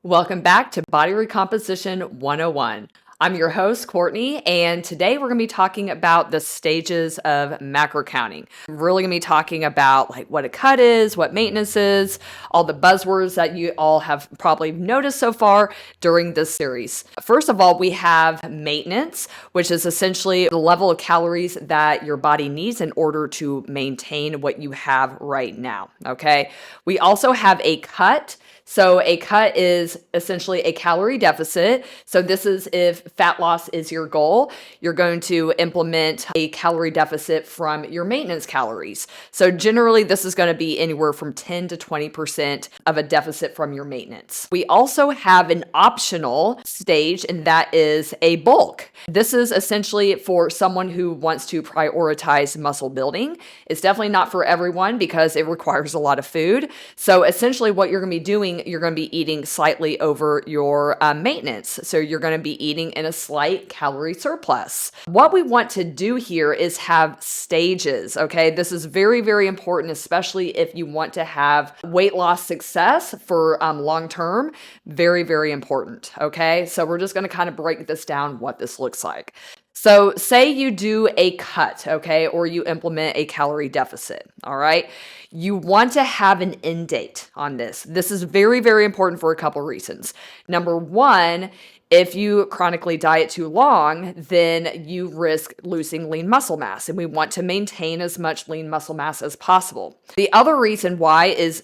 Welcome back to Body Recomposition 101. I'm your host, Courtney, and today we're going to be talking about the stages of macro counting. I'm really going to be talking about what a cut is, what maintenance is, all the buzzwords that you all have probably noticed so far during this series. First of all, we have maintenance, which is essentially the level of calories that your body needs in order to maintain what you have right now, okay? We also have a cut. So a cut is essentially a calorie deficit. So this is if fat loss is your goal, you're going to implement a calorie deficit from your maintenance calories. So generally this is going to be anywhere from 10 to 20% of a deficit from your maintenance. We also have an optional stage, and that is a bulk. This is essentially for someone who wants to prioritize muscle building. It's definitely not for everyone because it requires a lot of food. So essentially what you're going to be doing, you're going to be eating slightly over your maintenance. So you're going to be eating in a slight calorie surplus. What we want to do here is have stages, okay? This is very, very important, especially if you want to have weight loss success for long term. Very, very important, okay? So we're just going to kind of break this down, what this looks like. So say you do a cut, okay, or you implement a calorie deficit, all right? You want to have an end date on this. This is very, very important for a couple reasons. Number one, if you chronically diet too long, then you risk losing lean muscle mass, and we want to maintain as much lean muscle mass as possible. The other reason why is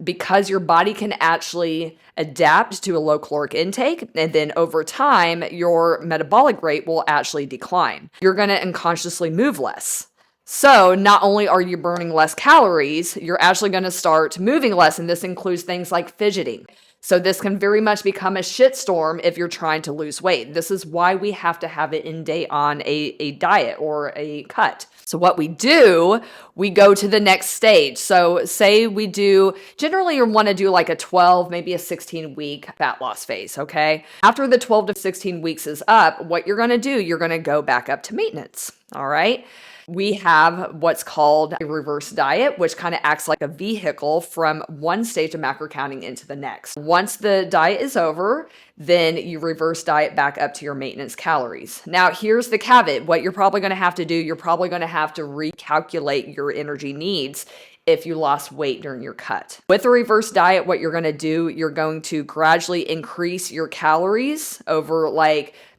because your body can actually adapt to a low caloric intake, and then over time, your metabolic rate will actually decline. You're going to unconsciously move less. So not only are you burning less calories, you're actually going to start moving less, and this includes things like fidgeting. So this can very much become a shitstorm if you're trying to lose weight. This is why we have to have it in date on a diet or a cut. So what we do, we go to the next stage. So say we do, generally you want to do like a 12, maybe a 16-week fat loss phase, okay? After the 12 to 16 weeks is up, what you're going to do, you're going to go back up to maintenance, all right? We have what's called a reverse diet, which kind of acts like a vehicle from one stage of macro counting into the next. Once the diet is over, then you reverse diet back up to your maintenance calories. Now, here's the caveat. What you're probably going to have to do, you're probably going to have to recalculate your energy needs if you lost weight during your cut. With a reverse diet, what you're going to do, you're going to gradually increase your calories over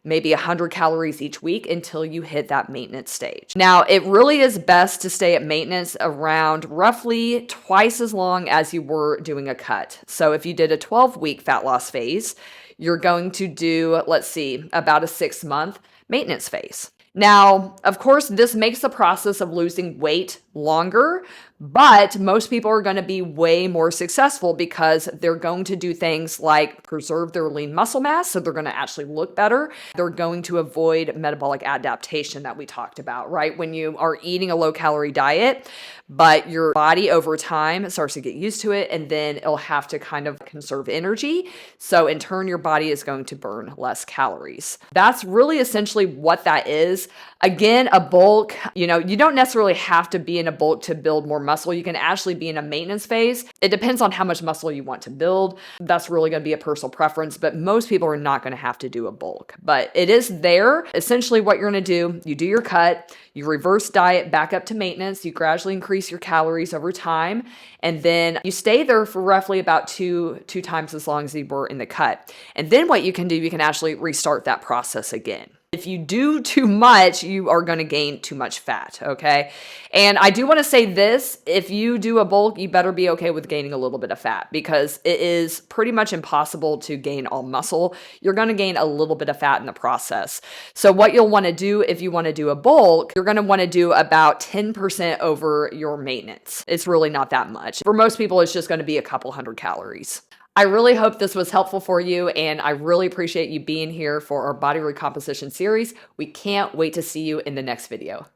maybe 100 calories each week until you hit that maintenance stage. Now, it really is best to stay at maintenance around roughly twice as long as you were doing a cut. So if you did a 12-week fat loss phase, you're going to do, about a 6-month maintenance phase. Now, of course, this makes the process of losing weight longer, but most people are going to be way more successful because they're going to do things like preserve their lean muscle mass, so they're going to actually look better. They're going to avoid metabolic adaptation that we talked about, right? When you are eating a low-calorie diet, but your body over time starts to get used to it, and then it'll have to kind of conserve energy. So in turn, your body is going to burn less calories. That's really essentially what that is. Again, a bulk, you don't necessarily have to be in a bulk to build more muscle. You can actually be in a maintenance phase. It depends on how much muscle you want to build. That's really going to be a personal preference, but most people are not going to have to do a bulk. But it is there. Essentially what you're going to do, you do your cut, you reverse diet back up to maintenance, you gradually increase your calories over time, and then you stay there for roughly about two times as long as you were in the cut. And then what you can do, you can actually restart that process again. If you do too much, you are going to gain too much fat, okay? And I do want to say this, if you do a bulk, you better be okay with gaining a little bit of fat because it is pretty much impossible to gain all muscle. You're going to gain a little bit of fat in the process. So what you'll want to do if you want to do a bulk, you're going to want to do about 10% over your maintenance. It's really not that much. For most people, it's just going to be a couple hundred calories. I really hope this was helpful for you, and I really appreciate you being here for our body recomposition series. We can't wait to see you in the next video.